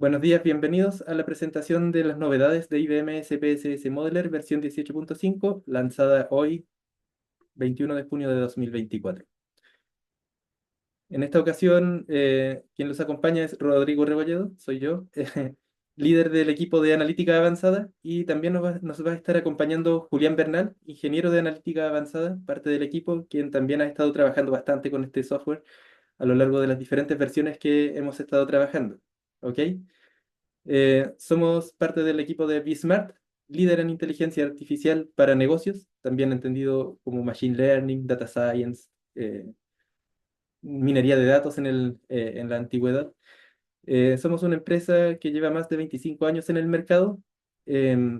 Buenos días, bienvenidos a la presentación de las novedades de IBM SPSS Modeler versión 18.5, lanzada hoy, 21 de junio de 2024. En esta ocasión, quien los acompaña es Rodrigo Rebolledo, soy yo, líder del equipo de analítica avanzada, y también nos va a estar acompañando Julián Bernal, ingeniero de analítica avanzada, parte del equipo, quien también ha estado trabajando bastante con este software a lo largo de las diferentes versiones que hemos estado trabajando. ¿Ok? Somos parte del equipo de BSmart, líder en inteligencia artificial para negocios, también entendido como Machine Learning, Data Science, minería de datos en la antigüedad. Somos una empresa que lleva más de 25 años en el mercado.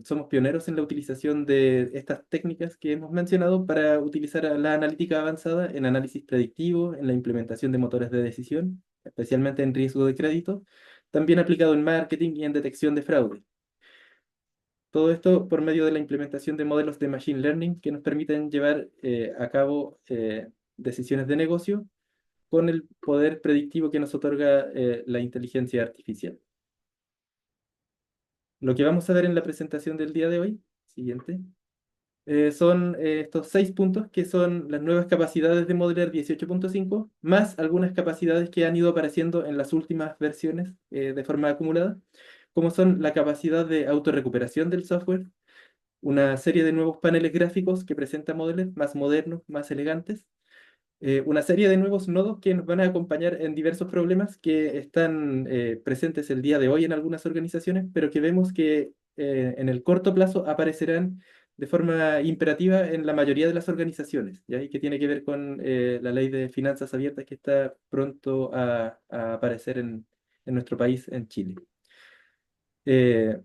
Somos pioneros en la utilización de estas técnicas que hemos mencionado para utilizar a la analítica avanzada en análisis predictivo, en la implementación de motores de decisión, especialmente en riesgo de crédito, también aplicado en marketing y en detección de fraude. Todo esto por medio de la implementación de modelos de Machine Learning que nos permiten llevar a cabo decisiones de negocio con el poder predictivo que nos otorga la inteligencia artificial. Lo que vamos a ver en la presentación del día de hoy, siguiente, son estos 6 puntos que son las nuevas capacidades de Modeler 18.5, más algunas capacidades que han ido apareciendo en las últimas versiones de forma acumulada, como son la capacidad de autorrecuperación del software, una serie de nuevos paneles gráficos que presenta Modeler más modernos, más elegantes, una serie de nuevos nodos que nos van a acompañar en diversos problemas que están presentes el día de hoy en algunas organizaciones, pero que vemos que en el corto plazo aparecerán de forma imperativa en la mayoría de las organizaciones, ¿ya? Y que tiene que ver con la ley de finanzas abiertas que está pronto a aparecer en nuestro país, en Chile. Eh,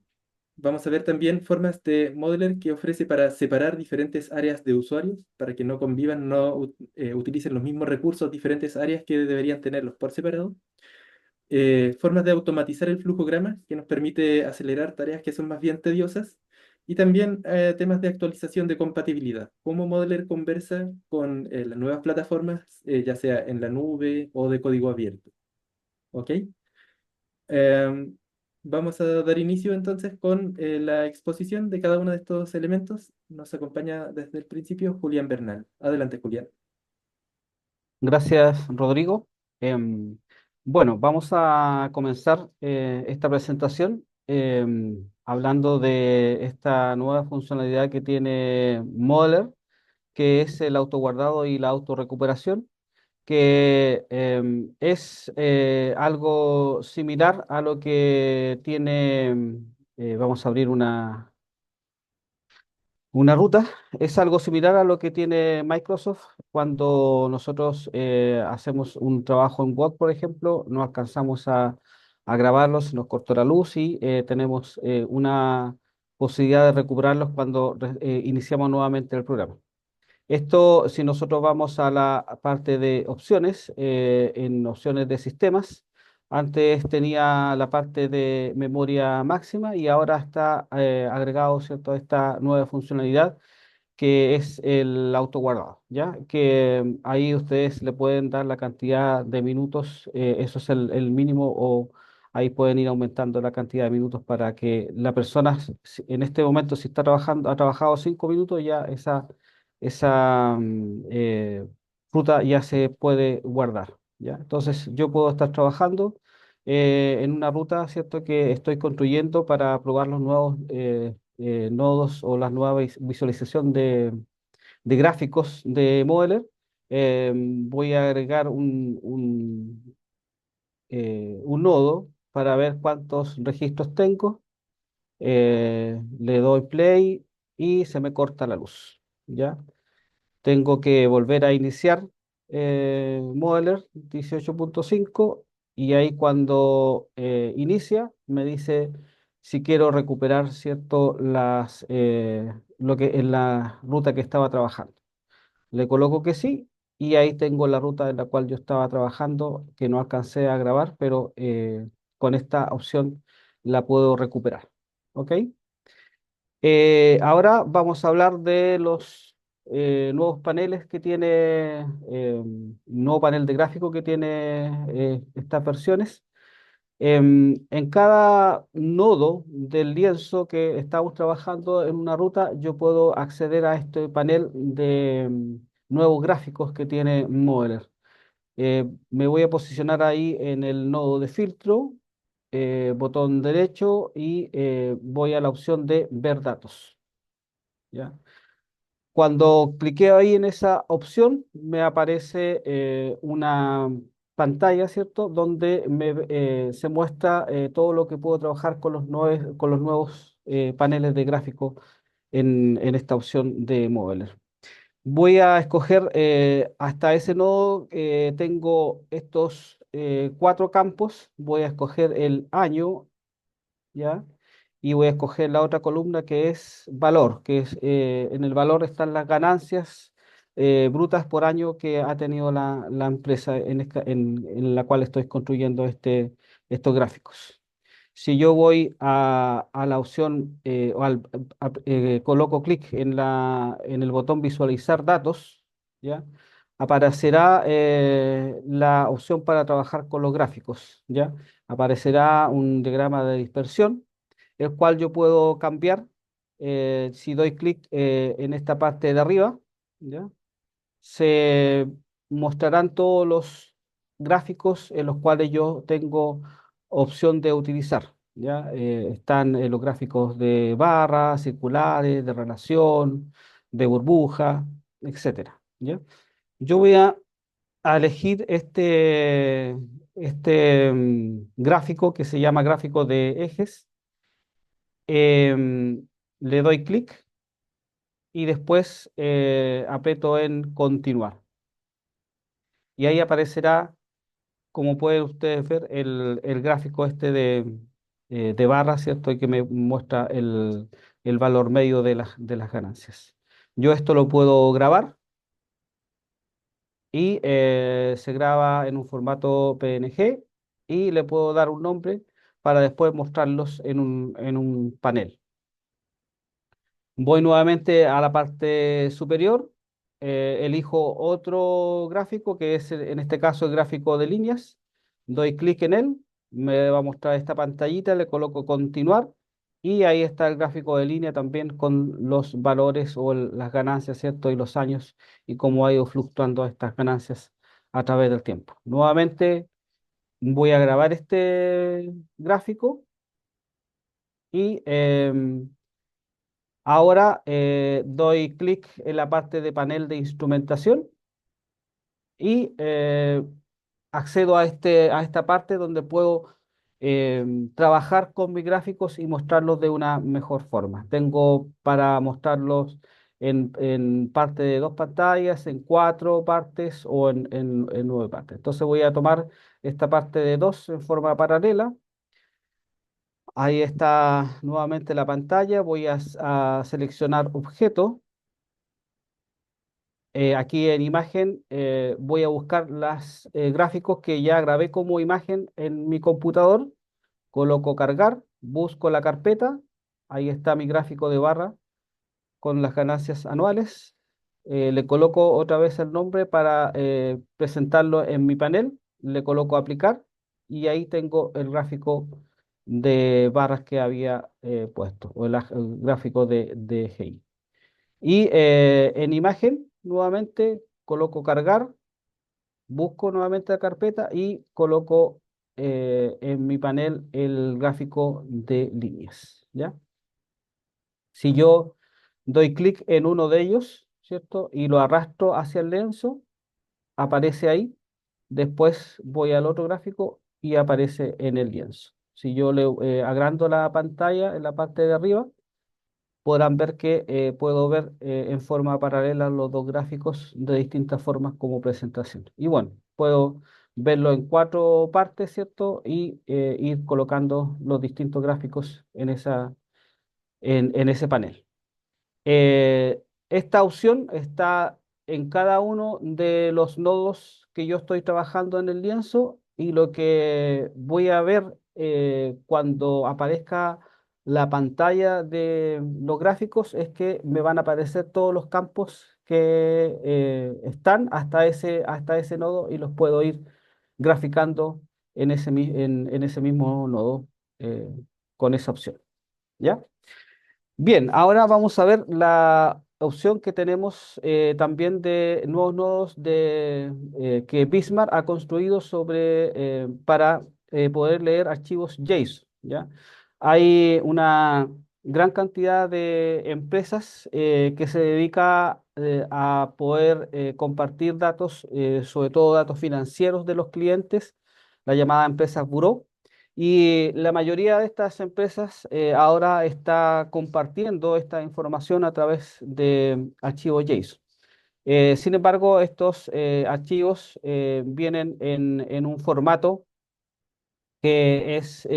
Vamos a ver también formas de Modeler que ofrece para separar diferentes áreas de usuarios, para que no convivan, no utilicen los mismos recursos diferentes áreas que deberían tenerlos por separado. Formas de automatizar el flujograma, que nos permite acelerar tareas que son más bien tediosas. Y también temas de actualización de compatibilidad, cómo Modeler conversa con las nuevas plataformas, ya sea en la nube o de código abierto. ¿Ok? Em, Vamos a dar inicio entonces con la exposición de cada uno de estos elementos. Nos acompaña desde el principio Julián Bernal. Adelante, Julián. Gracias, Rodrigo. Em, bueno, vamos a comenzar esta presentación hablando de esta nueva funcionalidad que tiene Modeler, que es el autoguardado y la autorrecuperación, que es algo similar a lo que tiene, vamos a abrir una ruta. Es algo similar a lo que tiene Microsoft cuando nosotros hacemos un trabajo en Word, por ejemplo, no alcanzamos a grabarlos, nos cortó la luz y tenemos una posibilidad de recuperarlos cuando iniciamos nuevamente el programa. Esto, si nosotros vamos a la parte de opciones, en opciones de sistemas, antes tenía la parte de memoria máxima y ahora está agregado, ¿cierto?, esta nueva funcionalidad que es el autoguardado, ¿ya? Que ahí ustedes le pueden dar la cantidad de minutos, eso es el mínimo, o ahí pueden ir aumentando la cantidad de minutos para que la persona, en este momento, si está trabajando, ha trabajado 5 minutos, ya esa fruta ya se puede guardar, ¿ya? Entonces, yo puedo estar trabajando en una ruta, ¿cierto?, que estoy construyendo para probar los nuevos nodos o la nueva visualización de gráficos de Modeler. Voy a agregar un nodo para ver cuántos registros tengo. Le doy play y se me corta la luz. ¿Ya? Tengo que volver a iniciar Modeler 18.5 y ahí cuando inicia me dice si quiero recuperar, ¿cierto?, lo que en la ruta que estaba trabajando. Le coloco que sí y ahí tengo la ruta en la cual yo estaba trabajando que no alcancé a grabar, pero con esta opción la puedo recuperar. ¿Ok? Ahora vamos a hablar de los nuevos paneles que tiene, nuevo panel de gráfico que tiene estas versiones. En cada nodo del lienzo que estamos trabajando en una ruta, yo puedo acceder a este panel de nuevos gráficos que tiene Modeler. Me voy a posicionar ahí en el nodo de filtro, botón derecho y voy a la opción de ver datos. ¿Ya? Cuando cliqueo ahí en esa opción, me aparece una pantalla, ¿cierto? Donde se muestra todo lo que puedo trabajar con los nuevos paneles de gráfico en esta opción de Modeler. Voy a escoger hasta ese nodo, tengo estos cuatro campos, voy a escoger el año, ¿ya? Y voy a escoger la otra columna que es valor, que es en el valor están las ganancias brutas por año que ha tenido la empresa en la cual estoy construyendo estos gráficos. Si yo voy a la opción coloco clic en el botón visualizar datos, ¿ya? Aparecerá la opción para trabajar con los gráficos, ¿ya? Aparecerá un diagrama de dispersión, el cual yo puedo cambiar si doy clic en esta parte de arriba, ¿ya? Se mostrarán todos los gráficos en los cuales yo tengo opción de utilizar, ¿ya? Están los gráficos de barras, circulares, de relación, de burbuja, etcétera, ¿ya? Yo voy a elegir gráfico que se llama gráfico de ejes. Le doy clic y después aprieto en continuar. Y ahí aparecerá, como pueden ustedes ver, el gráfico este de barras, ¿cierto? Y que me muestra el valor medio de las ganancias. Yo esto lo puedo grabar y se graba en un formato PNG y le puedo dar un nombre para después mostrarlos en un panel. Voy nuevamente a la parte superior, elijo otro gráfico que es en este caso el gráfico de líneas, doy clic en él, me va a mostrar esta pantallita, le coloco continuar y ahí está el gráfico de línea también con los valores o las ganancias, ¿cierto? Y los años y cómo ha ido fluctuando estas ganancias a través del tiempo. Nuevamente voy a grabar este gráfico y ahora doy clic en la parte de panel de instrumentación y accedo a esta parte donde puedo trabajar con mis gráficos y mostrarlos de una mejor forma. Tengo para mostrarlos en parte de dos pantallas, en cuatro partes o en nueve partes. Entonces voy a tomar esta parte de dos en forma paralela. Ahí está nuevamente la pantalla. Voy a seleccionar objeto. Aquí en imagen voy a buscar los gráficos que ya grabé como imagen en mi computador. Coloco cargar, busco la carpeta. Ahí está mi gráfico de barra con las ganancias anuales. Le coloco otra vez el nombre para presentarlo en mi panel. Le coloco aplicar y ahí tengo el gráfico de barras que había puesto o el gráfico de GI. Y en imagen, nuevamente, coloco cargar, busco nuevamente la carpeta y coloco en mi panel el gráfico de líneas, ¿ya? Si yo doy clic en uno de ellos, ¿cierto? Y lo arrastro hacia el lienzo, aparece ahí. Después voy al otro gráfico y aparece en el lienzo. Si yo le agrando la pantalla en la parte de arriba, podrán ver que puedo ver en forma paralela los dos gráficos de distintas formas como presentación. Y bueno, puedo verlo en cuatro partes, ¿cierto? Y ir colocando los distintos gráficos en ese panel. Esta opción está en cada uno de los nodos que yo estoy trabajando en el lienzo y lo que voy a ver cuando aparezca la pantalla de los gráficos es que me van a aparecer todos los campos que están hasta ese nodo y los puedo ir graficando en ese mismo nodo eh, con esa opción. ¿Ya? Bien, ahora vamos a ver la opción que tenemos también de nuevos nodos que Bismarck ha construido para poder leer archivos JSON, ¿ya? Hay una gran cantidad de empresas que se dedica a poder compartir datos, sobre todo datos financieros de los clientes, la llamada empresas Buró. Y la mayoría de estas empresas ahora está compartiendo esta información a través de archivos JSON. Sin embargo, estos archivos vienen en un formato que es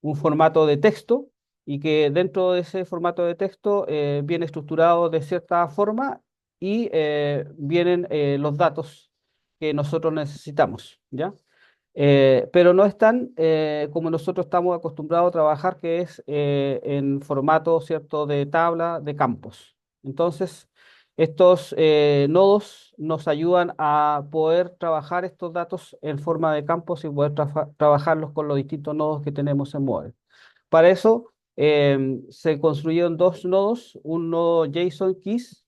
un formato de texto y que dentro de ese formato de texto viene estructurado de cierta forma y vienen los datos que nosotros necesitamos, ¿ya? Pero no están como nosotros estamos acostumbrados a trabajar, que es en formato, ¿cierto?, de tabla de campos. Entonces, estos nodos nos ayudan a poder trabajar estos datos en forma de campos y poder trabajarlos con los distintos nodos que tenemos en Model. Para eso, se construyeron dos nodos, un nodo JSON Keys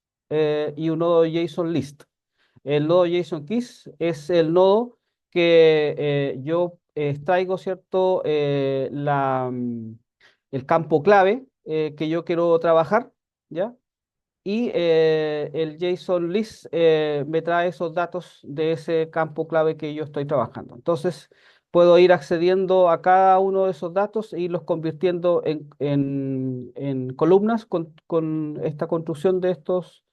y un nodo JSON List. El nodo JSON Keys es el nodo que yo extraigo, ¿cierto? El campo clave que yo quiero trabajar, ¿ya? Y el JSON List me trae esos datos de ese campo clave que yo estoy trabajando. Entonces, puedo ir accediendo a cada uno de esos datos e irlos convirtiendo en columnas con esta construcción de estos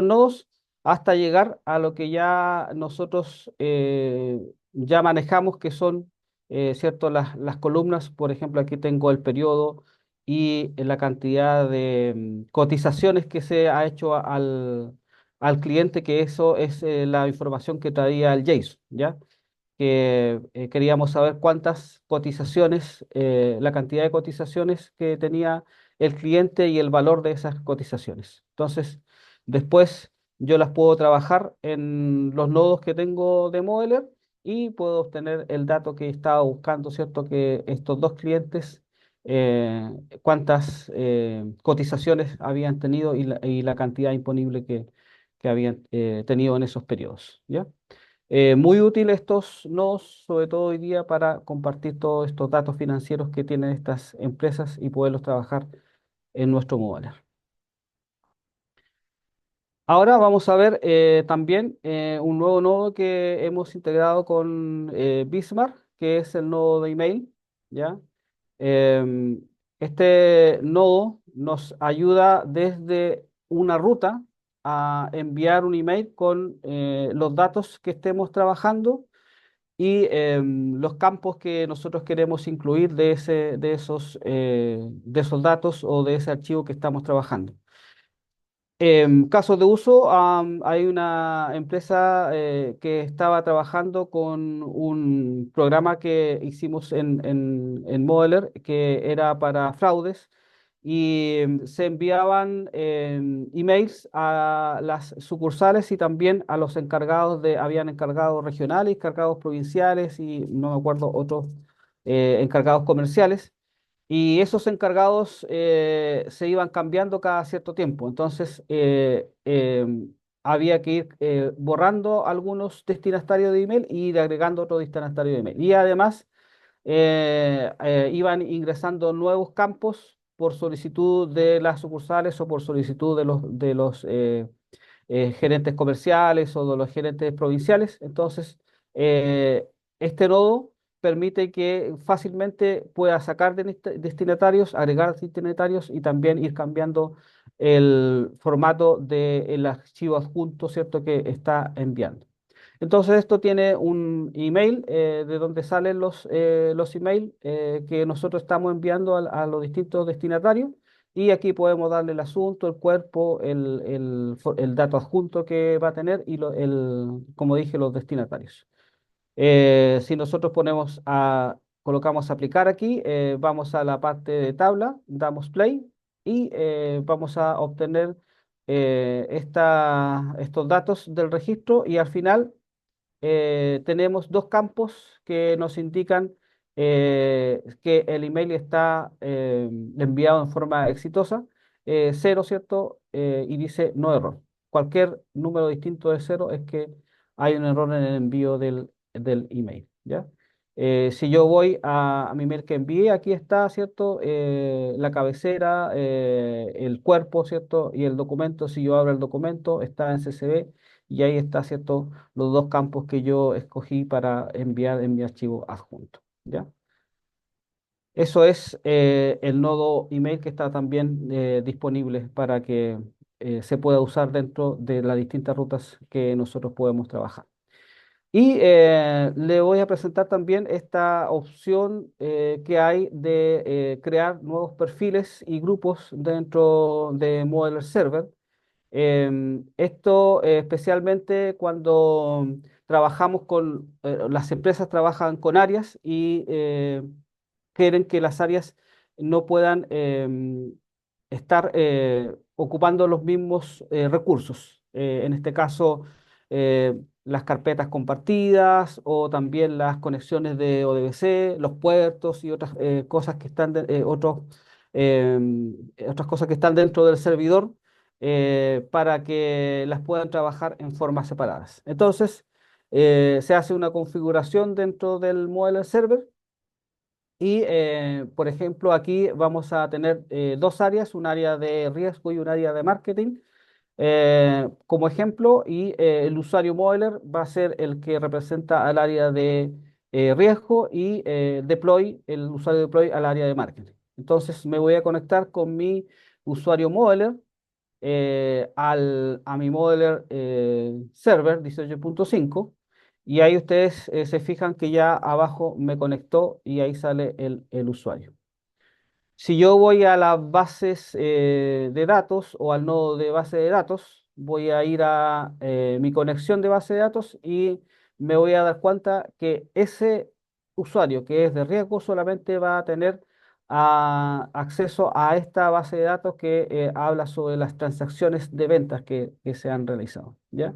nodos hasta llegar a lo que ya nosotros ya manejamos, que son, ¿cierto? Las columnas. Por ejemplo, aquí tengo el periodo y la cantidad de cotizaciones que se ha hecho al cliente, que eso es la información que traía el JSON, ¿ya? Que queríamos saber cuántas cotizaciones, la cantidad de cotizaciones que tenía el cliente y el valor de esas cotizaciones. Entonces, después yo las puedo trabajar en los nodos que tengo de Modeler y puedo obtener el dato que estaba buscando, ¿cierto? Que estos dos clientes, eh, cuántas cotizaciones habían tenido y la cantidad disponible que habían tenido en esos periodos, ¿ya? Muy útil estos nodos, sobre todo hoy día, para compartir todos estos datos financieros que tienen estas empresas y poderlos trabajar en nuestro Modeler. Ahora vamos a ver también un nuevo nodo que hemos integrado con Bismarck, que es el nodo de email, ¿ya? Em, este nodo nos ayuda desde una ruta a enviar un email con los datos que estemos trabajando y los campos que nosotros queremos incluir de esos datos o de ese archivo que estamos trabajando. En casos de uso, hay una empresa que estaba trabajando con un programa que hicimos en Modeler, que era para fraudes, y se enviaban emails a las sucursales y también a los encargados habían encargados regionales, encargados provinciales y no me acuerdo otros encargados comerciales. Y esos encargados se iban cambiando cada cierto tiempo. Entonces, había que ir borrando algunos destinatarios de email y ir agregando otro destinatario de email. Y además, iban ingresando nuevos campos por solicitud de las sucursales o por solicitud de los gerentes comerciales o de los gerentes provinciales. Entonces, este nodo permite que fácilmente pueda sacar destinatarios, agregar destinatarios y también ir cambiando el formato del archivo adjunto, ¿cierto?, que está enviando. Entonces, esto tiene un email de donde salen los emails que nosotros estamos enviando a los distintos destinatarios. Y aquí podemos darle el asunto, el cuerpo, el dato adjunto que va a tener y como dije, los destinatarios. Si nosotros colocamos aplicar aquí, vamos a la parte de tabla, damos play y vamos a obtener estos datos del registro y al final tenemos dos campos que nos indican que el email está enviado en forma exitosa. Cero, ¿cierto? Y dice no error. Cualquier número distinto de cero es que hay un error en el envío del email, ¿ya? Si yo voy a mi mail que envié, aquí está, ¿cierto? La cabecera, el cuerpo, ¿cierto? Y el documento, si yo abro el documento, está en CSV y ahí está, ¿cierto? Los dos campos que yo escogí para enviar en mi archivo adjunto, ¿ya? Eso es el nodo email que está también disponible para que se pueda usar dentro de las distintas rutas que nosotros podemos trabajar. Y le voy a presentar también esta opción que hay de crear nuevos perfiles y grupos dentro de Modeler Server. Esto especialmente cuando trabajamos con, las empresas trabajan con áreas y quieren que las áreas no puedan estar ocupando los mismos recursos. En este caso, las carpetas compartidas o también las conexiones de ODBC, los puertos y otras cosas que están otras cosas que están dentro del servidor para que las puedan trabajar en formas separadas. Entonces, se hace una configuración dentro del Modeler Server y, por ejemplo, aquí vamos a tener dos áreas, un área de riesgo y un área de marketing. Como ejemplo, y el usuario Modeler va a ser el que representa al área de riesgo y deploy, el usuario deploy al área de marketing. Entonces me voy a conectar con mi usuario Modeler a mi Modeler server 18.5 y ahí ustedes se fijan que ya abajo me conectó y ahí sale el usuario. Si yo voy a las bases de datos o al nodo de base de datos, voy a ir a mi conexión de base de datos y me voy a dar cuenta que ese usuario que es de riesgo solamente va a tener acceso a esta base de datos que habla sobre las transacciones de ventas que se han realizado, ¿ya?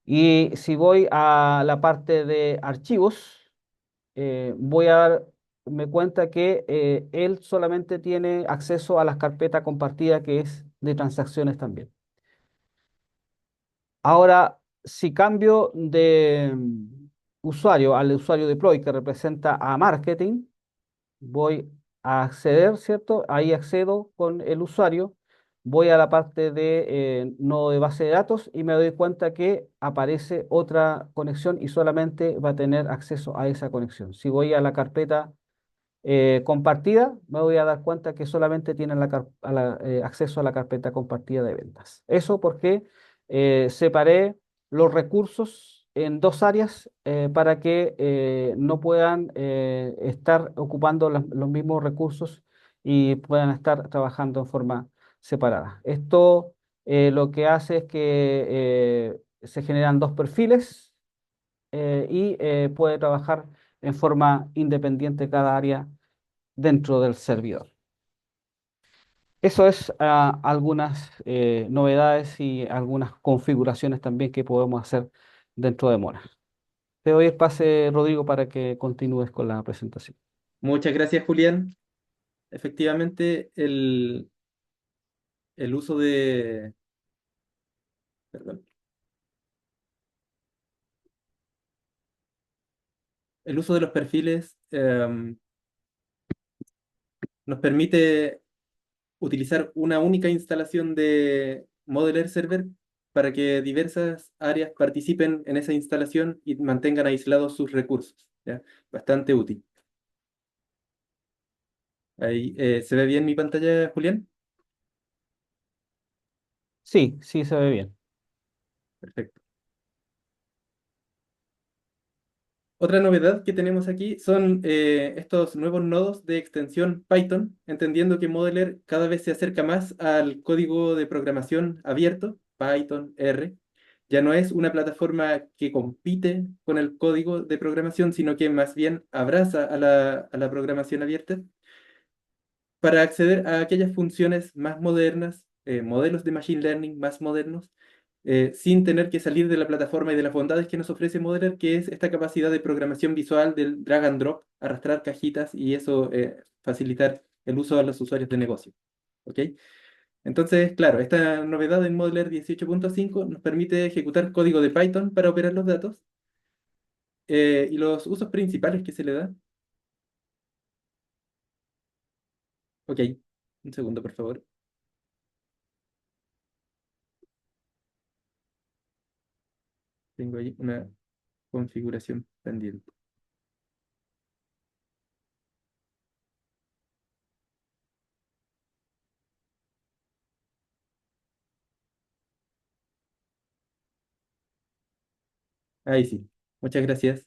Y si voy a la parte de archivos, voy a darme cuenta que él solamente tiene acceso a las carpetas compartidas que es de transacciones también. Ahora, si cambio de usuario al usuario deploy que representa a marketing, voy a acceder, ¿cierto? Ahí accedo con el usuario, voy a la parte de nodo de base de datos y me doy cuenta que aparece otra conexión y solamente va a tener acceso a esa conexión. Si voy a la carpeta compartida, me voy a dar cuenta que solamente tienen acceso a la carpeta compartida de ventas. Eso porque separé los recursos en dos áreas para que no puedan estar ocupando los mismos recursos y puedan estar trabajando en forma separada. Esto lo que hace es que se generan dos perfiles y puede trabajar en forma independiente cada área dentro del servidor. Eso es algunas novedades y algunas configuraciones también que podemos hacer dentro de Mona. Te doy el pase, Rodrigo, para que continúes con la presentación. Muchas gracias, Julián. Efectivamente, el uso de, perdón, el uso de los perfiles nos permite utilizar una única instalación de Modeler Server para que diversas áreas participen en esa instalación y mantengan aislados sus recursos, ¿ya? Bastante útil. Ahí, ¿se ve bien mi pantalla, Julián? Sí, sí se ve bien. Perfecto. Otra novedad que tenemos aquí son estos nuevos nodos de extensión Python, entendiendo que Modeler cada vez se acerca más al código de programación abierto, Python, R. Ya no es una plataforma que compite con el código de programación, sino que más bien abraza a la programación abierta para acceder a aquellas funciones más modernas, modelos de machine learning más modernos sin tener que salir de la plataforma y de las bondades que nos ofrece Modeler, que es esta capacidad de programación visual del drag and drop, arrastrar cajitas y eso facilitar el uso a los usuarios de negocio. ¿Ok? Entonces, claro, esta novedad en Modeler 18.5 nos permite ejecutar código de Python para operar los datos y los usos principales que se le da. Ok, un segundo, por favor. Tengo ahí una configuración pendiente. Ahí sí, muchas gracias.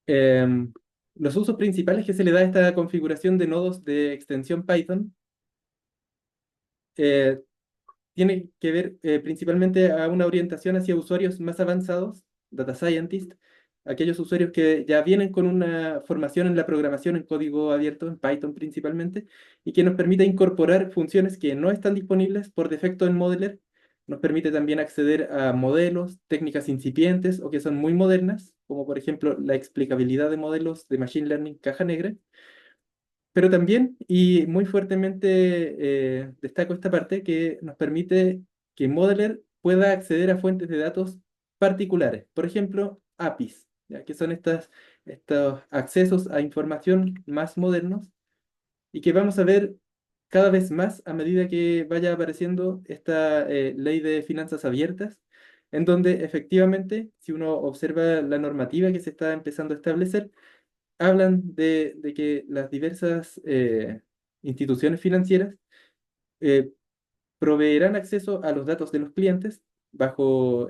Em, los usos principales que se le da a esta configuración de nodos de extensión Python eh, tiene que ver principalmente a una orientación hacia usuarios más avanzados, data scientists, aquellos usuarios que ya vienen con una formación en la programación en código abierto, en Python principalmente, y que nos permite incorporar funciones que no están disponibles por defecto en Modeler. Nos permite también acceder a modelos, técnicas incipientes o que son muy modernas, como por ejemplo la explicabilidad de modelos de Machine Learning caja negra, pero también, y muy fuertemente destaco esta parte, que nos permite que Modeler pueda acceder a fuentes de datos particulares. Por ejemplo, APIs, ¿ya? Que son estos accesos a información más modernos y que vamos a ver cada vez más a medida que vaya apareciendo esta ley de finanzas abiertas, en donde efectivamente, si uno observa la normativa que se está empezando a establecer, hablan de que las diversas instituciones financieras eh, proveerán acceso a los datos de los clientes bajo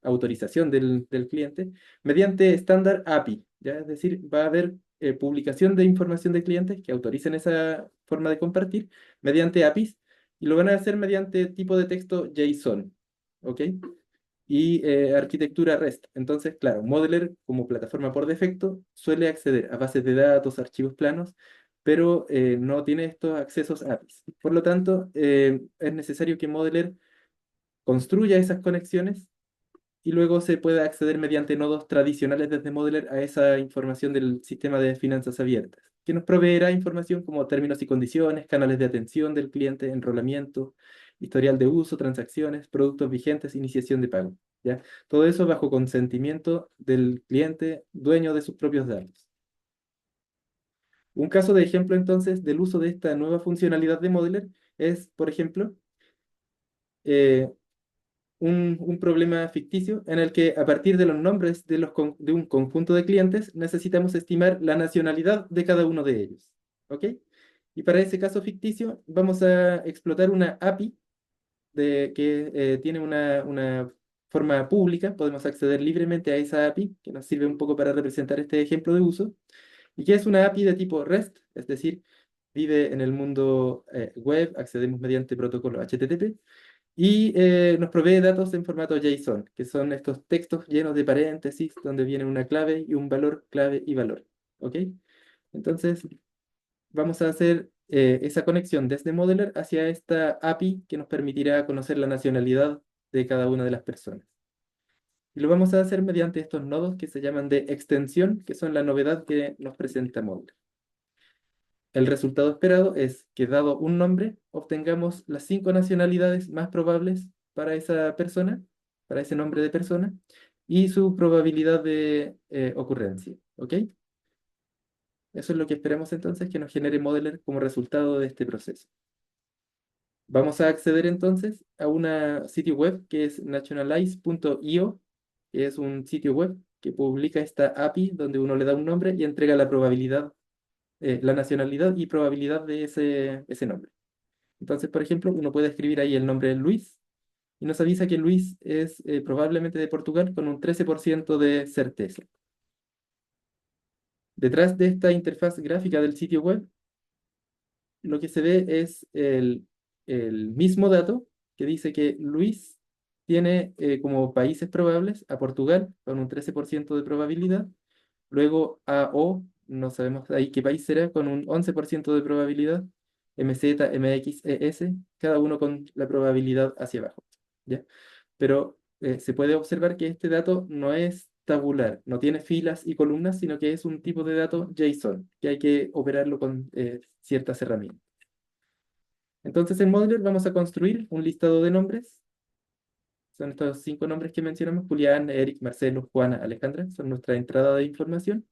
autorización del cliente mediante estándar API, ¿ya? Es decir, va a haber publicación de información de clientes que autoricen esa forma de compartir mediante APIs y lo van a hacer mediante tipo de texto JSON, ¿ok? Y arquitectura REST. Entonces, claro, Modeler como plataforma por defecto suele acceder a bases de datos, archivos planos, pero no tiene estos accesos APIs. Por lo tanto, es necesario que Modeler construya esas conexiones y luego se pueda acceder mediante nodos tradicionales desde Modeler a esa información del sistema de finanzas abiertas, que nos proveerá información como términos y condiciones, canales de atención del cliente, enrolamiento, historial de uso, transacciones, productos vigentes, iniciación de pago. ¿Ya? Todo eso bajo consentimiento del cliente, dueño de sus propios datos. Un caso de ejemplo entonces del uso de esta nueva funcionalidad de Modeler es, por ejemplo, eh, un problema ficticio en el que a partir de los nombres de un conjunto de clientes necesitamos estimar la nacionalidad de cada uno de ellos. ¿Ok? Y para ese caso ficticio vamos a explotar una API que tiene una forma pública, podemos acceder libremente a esa API, que nos sirve un poco para representar este ejemplo de uso, y que es una API de tipo REST, es decir, vive en el mundo web, accedemos mediante protocolo HTTP, y nos provee datos en formato JSON, que son estos textos llenos de paréntesis, donde viene una clave y un valor, clave y valor. ¿Ok? Entonces, vamos a hacer esa conexión desde Modeler hacia esta API que nos permitirá conocer la nacionalidad de cada una de las personas. Y lo vamos a hacer mediante estos nodos que se llaman de extensión, que son la novedad que nos presenta Modeler. El resultado esperado es que, dado un nombre, obtengamos las 5 nacionalidades más probables para esa persona, para ese nombre de persona, y su probabilidad de ocurrencia. ¿Ok? Eso es lo que esperamos entonces que nos genere Modeler como resultado de este proceso. Vamos a acceder entonces a un sitio web que es nationalize.io, que es un sitio web que publica esta API donde uno le da un nombre y entrega la probabilidad, la nacionalidad y probabilidad de ese nombre. Entonces, por ejemplo, uno puede escribir ahí el nombre de Luis y nos avisa que Luis es probablemente de Portugal con un 13% de certeza. Detrás de esta interfaz gráfica del sitio web, lo que se ve es el mismo dato que dice que Luis tiene como países probables a Portugal con un 13% de probabilidad, luego a O, no sabemos ahí qué país será, con un 11% de probabilidad, MZ, MX, ES, cada uno con la probabilidad hacia abajo, ¿ya? Pero se puede observar que este dato no es tabular, no tiene filas y columnas, sino que es un tipo de dato JSON, que hay que operarlo con ciertas herramientas. Entonces en Modeler vamos a construir un listado de nombres. Son estos 5 nombres que mencionamos: Julián, Eric, Marcelo, Juana, Alejandra. Son nuestra entrada de información.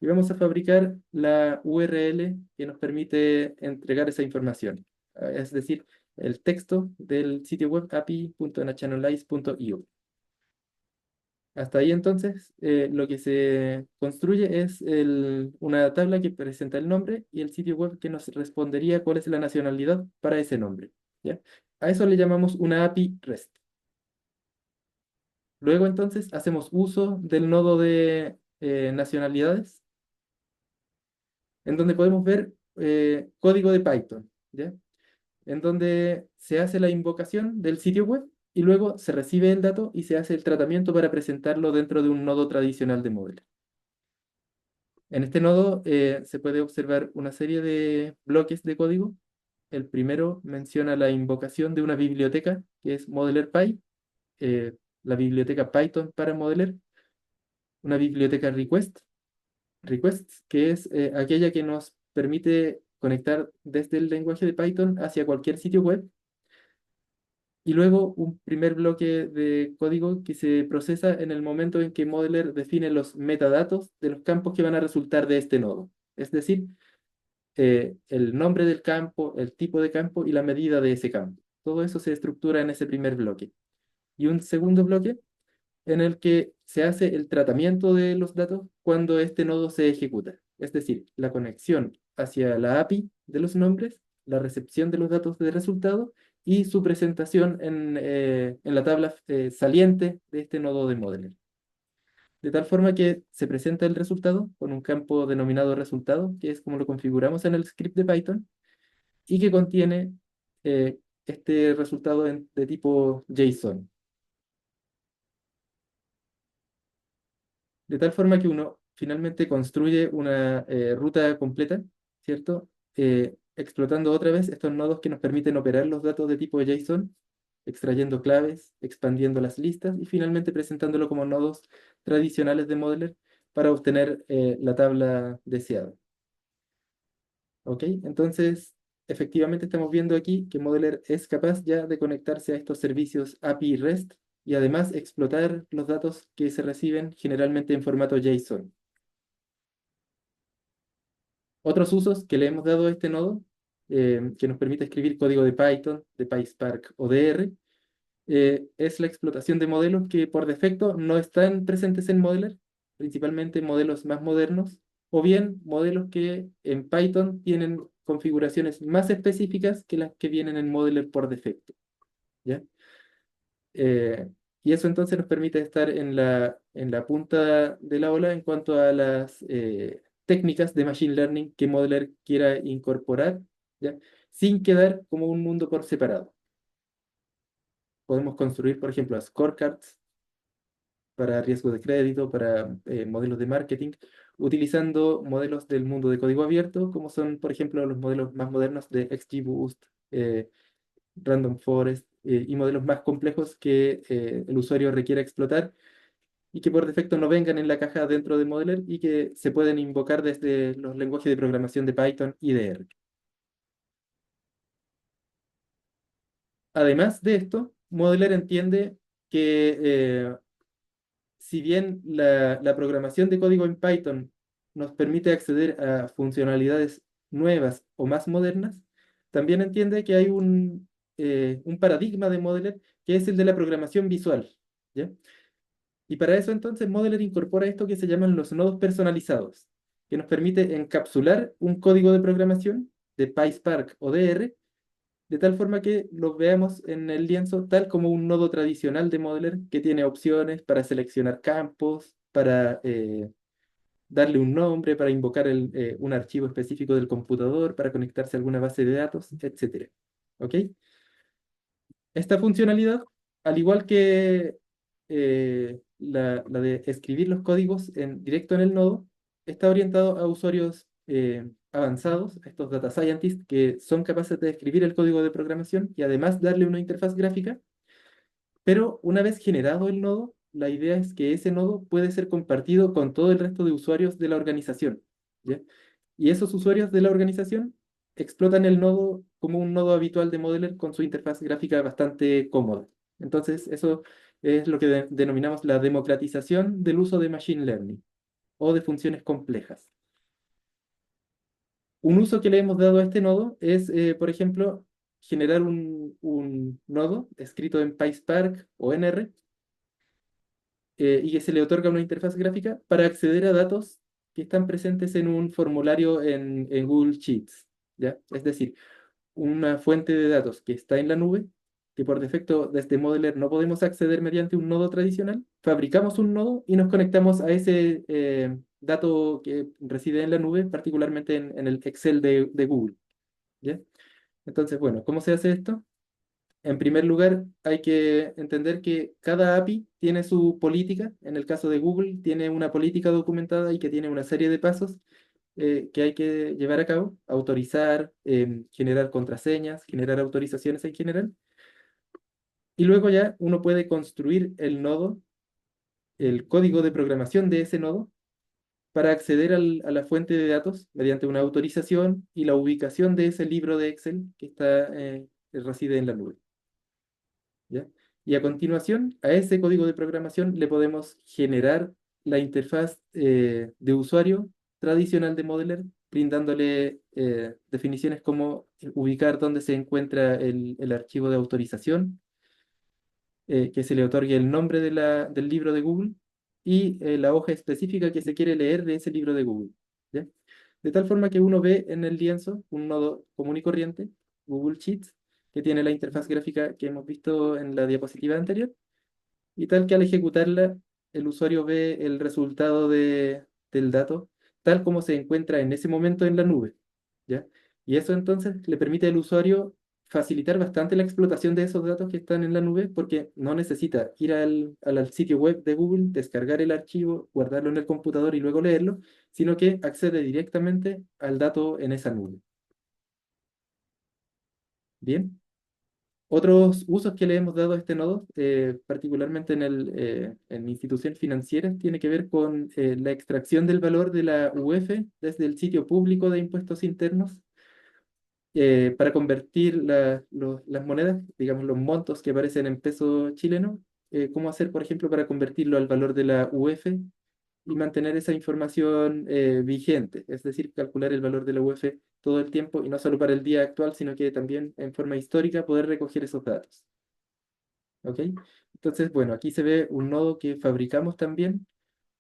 Y vamos a fabricar la URL que nos permite entregar esa información. Es decir, el texto del sitio web api.nachanalyze.io. Hasta ahí entonces lo que se construye es una tabla que presenta el nombre y el sitio web que nos respondería cuál es la nacionalidad para ese nombre, ¿ya? A eso le llamamos una API REST. Luego entonces hacemos uso del nodo de nacionalidades, en donde podemos ver código de Python, ¿ya? En donde se hace la invocación del sitio web y luego se recibe el dato y se hace el tratamiento para presentarlo dentro de un nodo tradicional de Moodle. En este nodo se puede observar una serie de bloques de código. El primero menciona la invocación de una biblioteca que es ModelerPy, la biblioteca Python para Modeler, una biblioteca requests, que es aquella que nos permite conectar desde el lenguaje de Python hacia cualquier sitio web, y luego un primer bloque de código que se procesa en el momento en que Modeler define los metadatos de los campos que van a resultar de este nodo. Es decir, el nombre del campo, el tipo de campo y la medida de ese campo. Todo eso se estructura en ese primer bloque. Y un segundo bloque en el que se hace el tratamiento de los datos cuando este nodo se ejecuta. Es decir, la conexión hacia la API de los nombres, la recepción de los datos de resultado y su presentación en la tabla saliente de este nodo de Modeler. De tal forma que se presenta el resultado con un campo denominado resultado, que es como lo configuramos en el script de Python, y que contiene este resultado de tipo JSON. De tal forma que uno finalmente construye una ruta completa, ¿cierto? Explotando otra vez estos nodos que nos permiten operar los datos de tipo JSON, extrayendo claves, expandiendo las listas y finalmente presentándolo como nodos tradicionales de Modeler para obtener la tabla deseada. ¿Ok? Entonces, efectivamente estamos viendo aquí que Modeler es capaz ya de conectarse a estos servicios API REST y además explotar los datos que se reciben generalmente en formato JSON. Otros usos que le hemos dado a este nodo, que nos permite escribir código de Python, de PySpark o de R, es la explotación de modelos que por defecto no están presentes en Modeler, principalmente modelos más modernos, o bien modelos que en Python tienen configuraciones más específicas que las que vienen en Modeler por defecto, ¿ya? Eh, y eso entonces nos permite estar en la punta de la ola en cuanto a las técnicas de Machine Learning que Modeler quiera incorporar, ¿ya? Sin quedar como un mundo por separado. Podemos construir, por ejemplo, scorecards para riesgo de crédito, para modelos de marketing, utilizando modelos del mundo de código abierto, como son, por ejemplo, los modelos más modernos de XGBoost, Random Forest, y modelos más complejos que el usuario requiera explotar y que por defecto no vengan en la caja dentro de Modeler y que se pueden invocar desde los lenguajes de programación de Python y de R. Además de esto, Modeler entiende que si bien la programación de código en Python nos permite acceder a funcionalidades nuevas o más modernas, también entiende que hay un paradigma de Modeler que es el de la programación visual, ¿ya? Y para eso entonces Modeler incorpora esto que se llaman los nodos personalizados, que nos permite encapsular un código de programación de PySpark o de R, de tal forma que los veamos en el lienzo tal como un nodo tradicional de Modeler que tiene opciones para seleccionar campos, para darle un nombre, para invocar un archivo específico del computador, para conectarse a alguna base de datos, etcétera. ¿Ok? Esta funcionalidad, al igual que la de escribir los códigos directo en el nodo, está orientado a usuarios avanzados, estos data scientists, que son capaces de escribir el código de programación y además darle una interfaz gráfica, pero una vez generado el nodo, la idea es que ese nodo puede ser compartido con todo el resto de usuarios de la organización, ¿ya? Y esos usuarios de la organización explotan el nodo como un nodo habitual de Modeler con su interfaz gráfica bastante cómoda. Entonces, eso es lo que denominamos la democratización del uso de Machine Learning o de funciones complejas. Un uso que le hemos dado a este nodo es, por ejemplo, generar un nodo escrito en PySpark o en R, y que se le otorga una interfaz gráfica para acceder a datos que están presentes en un formulario en Google Sheets, ¿ya? Es decir, una fuente de datos que está en la nube, que por defecto desde Modeler no podemos acceder mediante un nodo tradicional. Fabricamos un nodo y nos conectamos a ese dato que reside en la nube, particularmente en el Excel de Google, ¿ya? Entonces, bueno, ¿cómo se hace esto? En primer lugar, hay que entender que cada API tiene su política. En el caso de Google, tiene una política documentada y que tiene una serie de pasos que hay que llevar a cabo: autorizar, generar contraseñas, generar autorizaciones en general. Y luego ya uno puede construir el nodo, el código de programación de ese nodo, para acceder a la fuente de datos mediante una autorización y la ubicación de ese libro de Excel que reside en la nube, ¿ya? Y a continuación, a ese código de programación le podemos generar la interfaz de usuario tradicional de Modeler, brindándole definiciones como ubicar dónde se encuentra el archivo de autorización, que se le otorgue el nombre del libro de Google y la hoja específica que se quiere leer de ese libro de Google, ¿ya? De tal forma que uno ve en el lienzo un nodo común y corriente, Google Sheets, que tiene la interfaz gráfica que hemos visto en la diapositiva anterior, y tal que al ejecutarla, el usuario ve el resultado del dato tal como se encuentra en ese momento en la nube, ¿ya? Y eso entonces le permite al usuario facilitar bastante la explotación de esos datos que están en la nube, porque no necesita ir al sitio web de Google, descargar el archivo, guardarlo en el computador y luego leerlo, sino que accede directamente al dato en esa nube. Bien. Otros usos que le hemos dado a este nodo, particularmente en instituciones financieras, tiene que ver con la extracción del valor de la UF desde el sitio público de impuestos internos, para convertir las monedas, digamos los montos que aparecen en peso chileno. Cómo hacer, por ejemplo, para convertirlo al valor de la UF y mantener esa información vigente, es decir, calcular el valor de la UF todo el tiempo y no solo para el día actual, sino que también en forma histórica poder recoger esos datos. ¿Ok? Entonces, bueno, aquí se ve un nodo que fabricamos también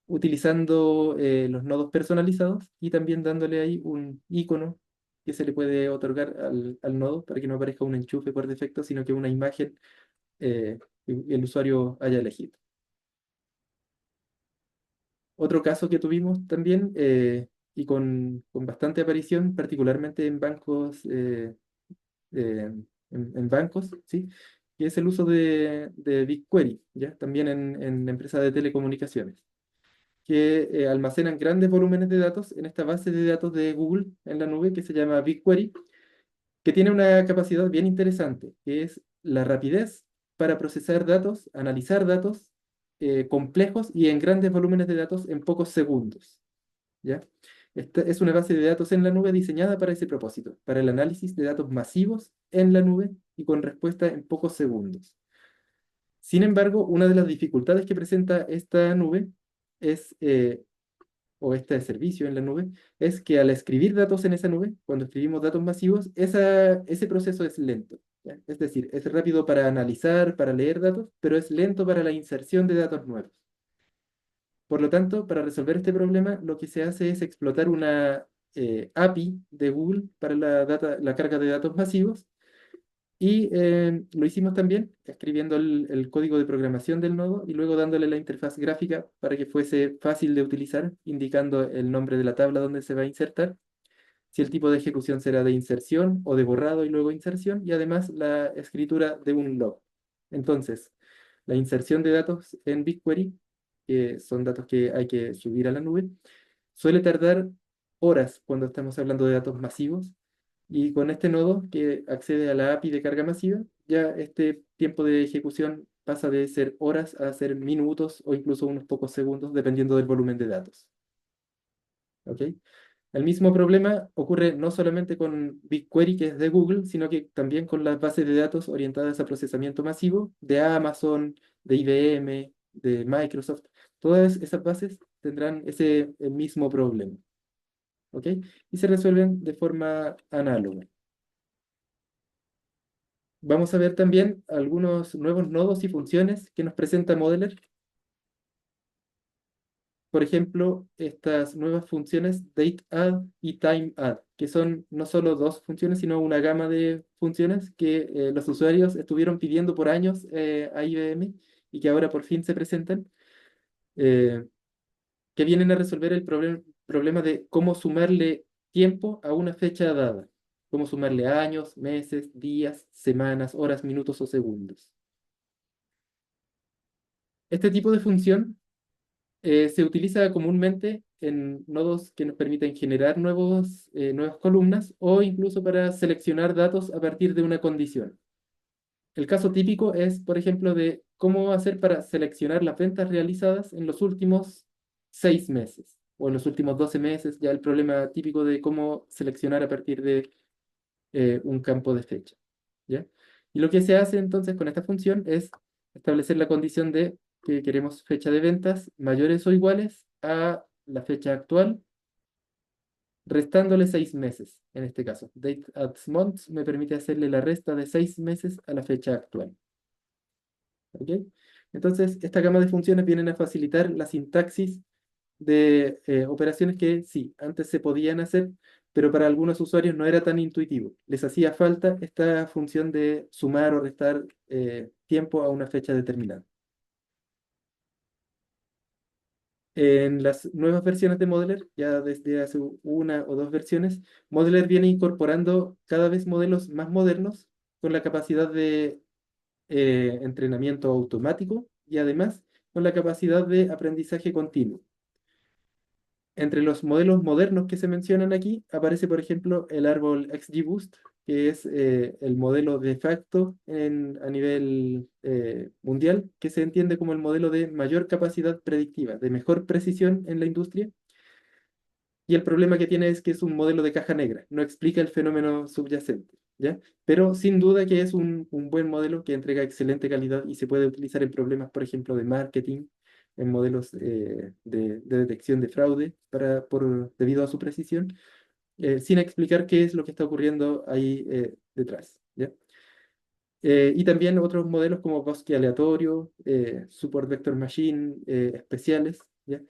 utilizando los nodos personalizados y también dándole ahí un icono que se le puede otorgar al nodo para que no aparezca un enchufe por defecto, sino que una imagen que el usuario haya elegido. Otro caso que tuvimos también, y con bastante aparición, particularmente en bancos, en bancos, ¿sí? Que es el uso de BigQuery, ¿ya? También en empresas de telecomunicaciones, que almacenan grandes volúmenes de datos en esta base de datos de Google en la nube que se llama BigQuery, que tiene una capacidad bien interesante, que es la rapidez para procesar datos, analizar datos complejos y en grandes volúmenes de datos en pocos segundos, ¿ya? Esta es una base de datos en la nube diseñada para ese propósito, para el análisis de datos masivos en la nube y con respuesta en pocos segundos. Sin embargo, una de las dificultades que presenta esta nube es, o este servicio en la nube, es que al escribir datos en esa nube, cuando escribimos datos masivos, ese proceso es lento, ¿ya? Es decir, es rápido para analizar, para leer datos, pero es lento para la inserción de datos nuevos. Por lo tanto, para resolver este problema, lo que se hace es explotar una API de Google para la carga de datos masivos, y lo hicimos también escribiendo el código de programación del nodo y luego dándole la interfaz gráfica para que fuese fácil de utilizar, indicando el nombre de la tabla donde se va a insertar, si el tipo de ejecución será de inserción o de borrado y luego inserción, y además la escritura de un log. Entonces, la inserción de datos en BigQuery, que son datos que hay que subir a la nube, suele tardar horas cuando estamos hablando de datos masivos. Y con este nodo que accede a la API de carga masiva, ya este tiempo de ejecución pasa de ser horas a ser minutos o incluso unos pocos segundos, dependiendo del volumen de datos. ¿Ok? El mismo problema ocurre no solamente con BigQuery, que es de Google, sino que también con las bases de datos orientadas a procesamiento masivo de Amazon, de IBM, de Microsoft. Todas esas bases tendrán ese el mismo problema. ¿Ok? Y se resuelven de forma análoga. Vamos a ver también algunos nuevos nodos y funciones que nos presenta Modeler. Por ejemplo, estas nuevas funciones DateAdd y TimeAdd, que son no solo dos funciones, sino una gama de funciones que los usuarios estuvieron pidiendo por años a IBM y que ahora por fin se presentan, eh, que vienen a resolver el problema de cómo sumarle tiempo a una fecha dada, cómo sumarle años, meses, días, semanas, horas, minutos o segundos. Este tipo de función se utiliza comúnmente en nodos que nos permiten generar nuevas columnas o incluso para seleccionar datos a partir de una condición. El caso típico es, por ejemplo, de cómo hacer para seleccionar las ventas realizadas en los últimos 6 meses o en los últimos 12 meses, ya el problema típico de cómo seleccionar a partir de un campo de fecha. ¿Ya? Y lo que se hace entonces con esta función es establecer la condición de que queremos fecha de ventas mayores o iguales a la fecha actual, restándole 6 meses, en este caso. Date adds months me permite hacerle la resta de 6 meses a la fecha actual. ¿Ok? Entonces, esta gama de funciones vienen a facilitar la sintaxis de operaciones que sí, antes se podían hacer, pero para algunos usuarios no era tan intuitivo. Les hacía falta esta función de sumar o restar tiempo a una fecha determinada. En las nuevas versiones de Modeler, ya desde hace una o dos versiones, Modeler viene incorporando cada vez modelos más modernos con la capacidad de entrenamiento automático y además con la capacidad de aprendizaje continuo. Entre los modelos modernos que se mencionan aquí aparece, por ejemplo, el árbol XGBoost, que es el modelo de facto a nivel mundial, que se entiende como el modelo de mayor capacidad predictiva, de mejor precisión en la industria. Y el problema que tiene es que es un modelo de caja negra, no explica el fenómeno subyacente, ¿ya? Pero sin duda que es un buen modelo que entrega excelente calidad y se puede utilizar en problemas, por ejemplo, de marketing, en modelos de detección de fraude debido a su precisión, sin explicar qué es lo que está ocurriendo ahí detrás, ¿ya? Y también otros modelos como Bosque aleatorio, Support Vector Machine especiales, ¿ya?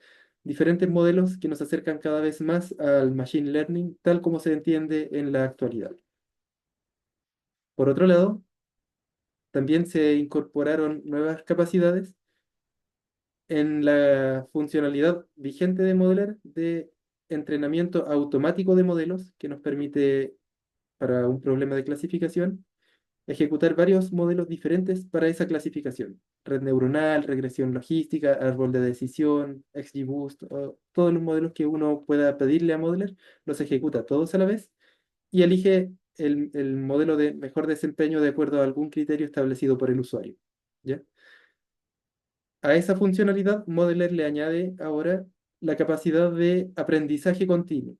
Diferentes modelos que nos acercan cada vez más al Machine Learning, tal como se entiende en la actualidad. Por otro lado, también se incorporaron nuevas capacidades en la funcionalidad vigente de Modeler de entrenamiento automático de modelos que nos permite, para un problema de clasificación, ejecutar varios modelos diferentes para esa clasificación. Red neuronal, regresión logística, árbol de decisión, XGBoost, o todos los modelos que uno pueda pedirle a Modeler, los ejecuta todos a la vez y elige el modelo de mejor desempeño de acuerdo a algún criterio establecido por el usuario. ¿Ya? A esa funcionalidad, Modeler le añade ahora la capacidad de aprendizaje continuo,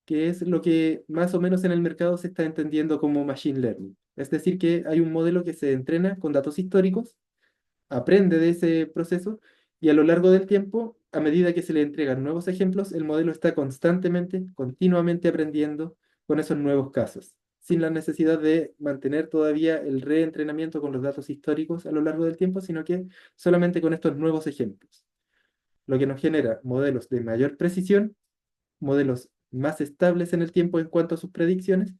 que es lo que más o menos en el mercado se está entendiendo como machine learning. Es decir, que hay un modelo que se entrena con datos históricos, aprende de ese proceso y a lo largo del tiempo, a medida que se le entregan nuevos ejemplos, el modelo está constantemente, continuamente aprendiendo con esos nuevos casos, sin la necesidad de mantener todavía el reentrenamiento con los datos históricos a lo largo del tiempo, sino que solamente con estos nuevos ejemplos, lo que nos genera modelos de mayor precisión, modelos más estables en el tiempo en cuanto a sus predicciones,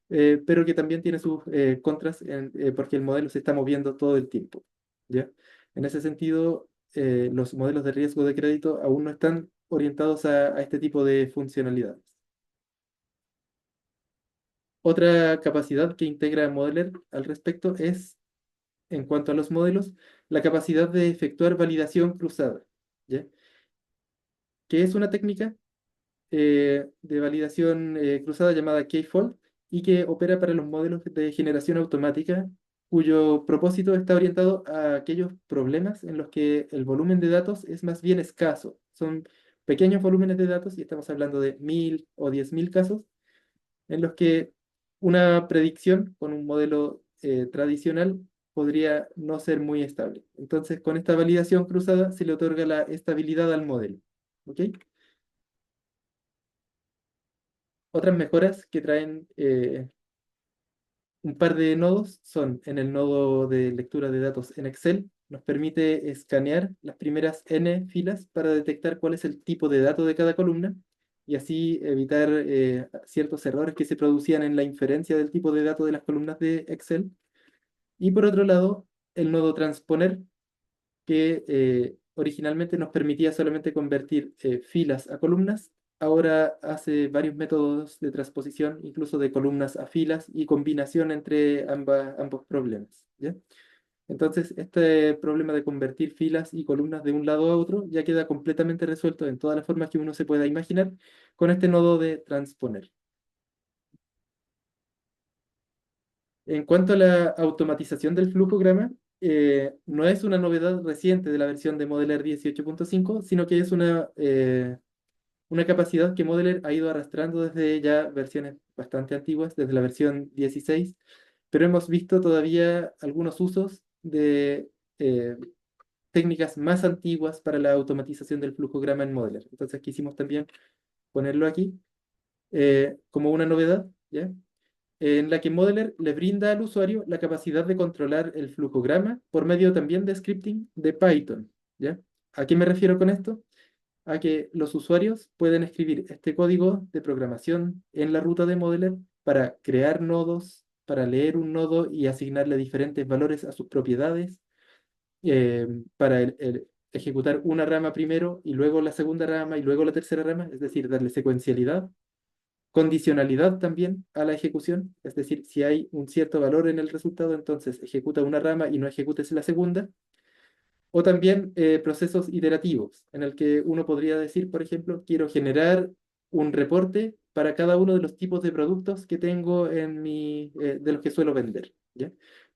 pero que también tiene sus contras porque el modelo se está moviendo todo el tiempo, ¿ya? En ese sentido, los modelos de riesgo de crédito aún no están orientados a este tipo de funcionalidades. Otra capacidad que integra Modeler al respecto es, en cuanto a los modelos, la capacidad de efectuar validación cruzada, ¿ya? ¿Qué es una técnica? de validación cruzada llamada K-Fold y que opera para los modelos de generación automática, cuyo propósito está orientado a aquellos problemas en los que el volumen de datos es más bien escaso. Son pequeños volúmenes de datos y estamos hablando de 1000 o 10.000 casos en los que una predicción con un modelo tradicional podría no ser muy estable. Entonces, con esta validación cruzada se le otorga la estabilidad al modelo. ¿Ok? Otras mejoras que traen un par de nodos son en el nodo de lectura de datos en Excel. Nos permite escanear las primeras n filas para detectar cuál es el tipo de dato de cada columna y así evitar ciertos errores que se producían en la inferencia del tipo de dato de las columnas de Excel. Y por otro lado, el nodo transponer, que originalmente nos permitía solamente convertir filas a columnas, ahora hace varios métodos de transposición, incluso de columnas a filas y combinación entre ambos problemas. ¿Ya? Entonces, este problema de convertir filas y columnas de un lado a otro ya queda completamente resuelto en todas las formas que uno se pueda imaginar con este nodo de transponer. En cuanto a la automatización del flujograma, no es una novedad reciente de la versión de Modeler 18.5, sino que es una capacidad que Modeler ha ido arrastrando desde ya versiones bastante antiguas, desde la versión 16, pero hemos visto todavía algunos usos de eh, técnicas más antiguas para la automatización del flujograma en Modeler. Entonces quisimos también ponerlo aquí como una novedad, ¿ya? En la que Modeler le brinda al usuario la capacidad de controlar el flujograma por medio también de scripting de Python, ¿ya? ¿A qué me refiero con esto? A que los usuarios pueden escribir este código de programación en la ruta de Modeler para crear nodos, para leer un nodo y asignarle diferentes valores a sus propiedades, para ejecutar una rama primero y luego la segunda rama y luego la tercera rama, es decir, darle secuencialidad, condicionalidad también a la ejecución, es decir, si hay un cierto valor en el resultado, entonces ejecuta una rama y no ejecutes la segunda, o también procesos iterativos, en el que uno podría decir, por ejemplo, quiero generar un reporte para cada uno de los tipos de productos que tengo de los que suelo vender, ¿ya?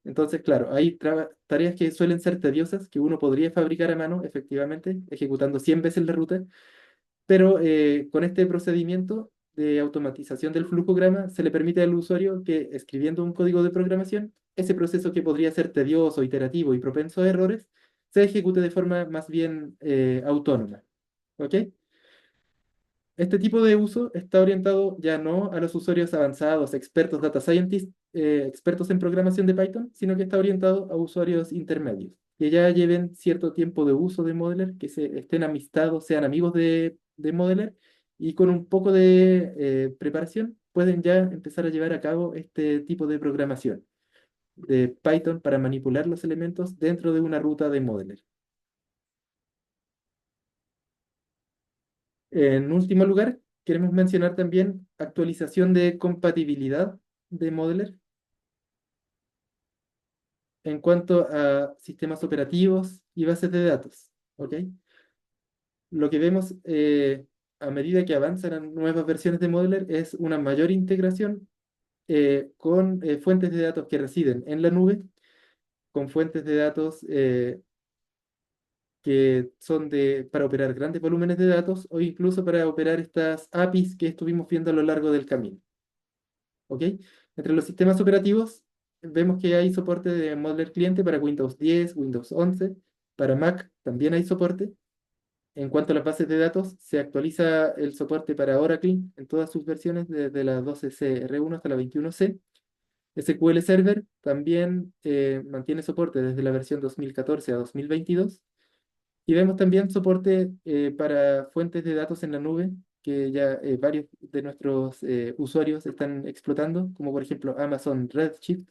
Entonces, claro, hay tareas que suelen ser tediosas, que uno podría fabricar a mano, efectivamente, ejecutando 100 veces la ruta, pero con este procedimiento de automatización del flujograma se le permite al usuario que escribiendo un código de programación, ese proceso que podría ser tedioso, iterativo y propenso a errores, se ejecute de forma más bien autónoma. ¿Ok? Este tipo de uso está orientado ya no a los usuarios avanzados, expertos data scientists, expertos en programación de Python, sino que está orientado a usuarios intermedios, que ya lleven cierto tiempo de uso de Modeler, que estén amistados, sean amigos de Modeler, y con un poco de preparación pueden ya empezar a llevar a cabo este tipo de programación de Python para manipular los elementos dentro de una ruta de Modeler. En último lugar, queremos mencionar también actualización de compatibilidad de Modeler en cuanto a sistemas operativos y bases de datos. ¿Ok? Lo que vemos a medida que avanzan las nuevas versiones de Modeler es una mayor integración con fuentes de datos que residen en la nube, con fuentes de datos que son para operar grandes volúmenes de datos o incluso para operar estas APIs que estuvimos viendo a lo largo del camino. ¿Ok? Entre los sistemas operativos vemos que hay soporte de Modeler cliente para Windows 10, Windows 11, para Mac también hay soporte. En cuanto a las bases de datos, se actualiza el soporte para Oracle en todas sus versiones, desde la 12C-R1 hasta la 21C. SQL Server también mantiene soporte desde la versión 2014 a 2022. Y vemos también soporte para fuentes de datos en la nube, que ya varios de nuestros usuarios están explotando, como por ejemplo Amazon Redshift,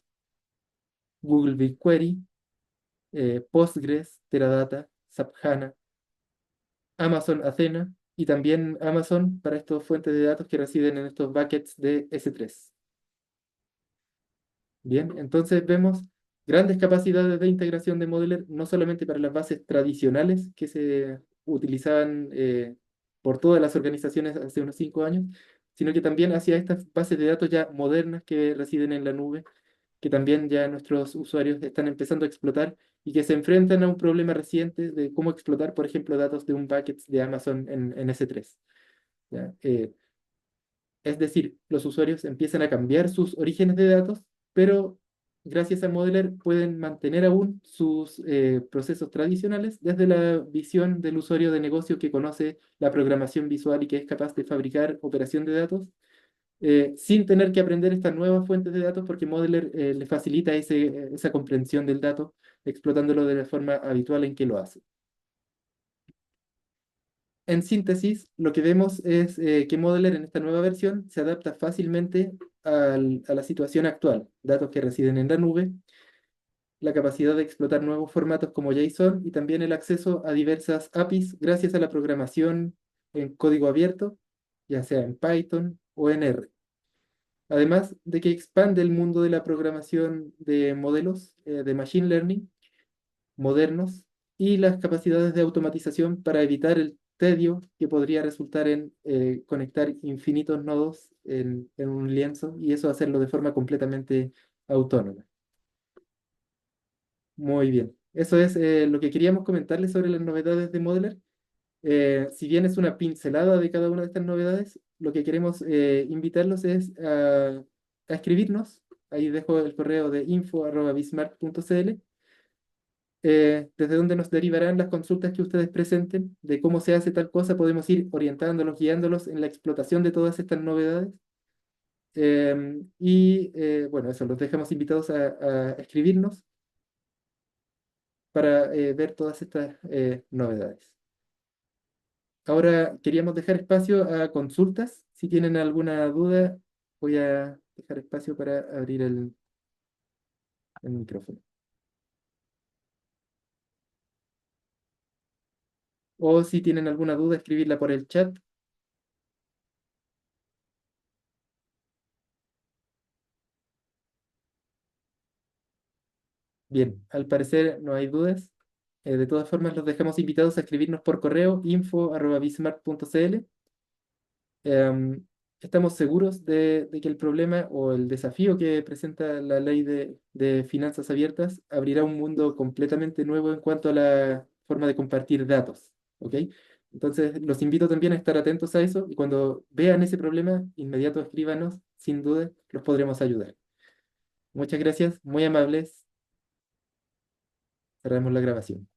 Google BigQuery, Postgres, Teradata, SAP HANA, Amazon Athena y también Amazon para estas fuentes de datos que residen en estos buckets de S3. Bien, entonces vemos grandes capacidades de integración de Modeler, no solamente para las bases tradicionales que se utilizaban por todas las organizaciones hace unos 5 años, sino que también hacia estas bases de datos ya modernas que residen en la nube, que también ya nuestros usuarios están empezando a explotar y que se enfrentan a un problema reciente de cómo explotar, por ejemplo, datos de un bucket de Amazon en S3. ¿Ya? Es decir, los usuarios empiezan a cambiar sus orígenes de datos, pero gracias a Modeler pueden mantener aún sus procesos tradicionales desde la visión del usuario de negocio que conoce la programación visual y que es capaz de fabricar operación de datos sin tener que aprender estas nuevas fuentes de datos porque Modeler le facilita esa comprensión del dato, explotándolo de la forma habitual en que lo hace. En síntesis, lo que vemos es que Modeler en esta nueva versión se adapta fácilmente a la situación actual, datos que residen en la nube, la capacidad de explotar nuevos formatos como JSON y también el acceso a diversas APIs gracias a la programación en código abierto, ya sea en Python o en R. Además de que expande el mundo de la programación de modelos de Machine Learning modernos y las capacidades de automatización para evitar el tedio que podría resultar en conectar infinitos nodos en un lienzo y eso hacerlo de forma completamente autónoma. Muy bien. Eso es lo que queríamos comentarles sobre las novedades de Modeler. Si bien es una pincelada de cada una de estas novedades, lo que queremos invitarlos es a escribirnos. Ahí dejo el correo de info@bismart.cl desde donde nos derivarán las consultas que ustedes presenten de cómo se hace tal cosa, podemos ir orientándolos, guiándolos en la explotación de todas estas novedades. Bueno, eso, los dejamos invitados a escribirnos para ver todas estas novedades. Ahora queríamos dejar espacio a consultas. Si tienen alguna duda, voy a dejar espacio para abrir el micrófono. O si tienen alguna duda, escribirla por el chat. Bien, al parecer no hay dudas. De todas formas, los dejamos invitados a escribirnos por correo info@bismart.cl. Em, Estamos seguros de que el problema o el desafío que presenta la ley de finanzas abiertas abrirá un mundo completamente nuevo en cuanto a la forma de compartir datos. ¿Ok? Entonces, los invito también a estar atentos a eso y cuando vean ese problema, inmediato escríbanos, sin duda, los podremos ayudar. Muchas gracias, muy amables. Cerramos la grabación.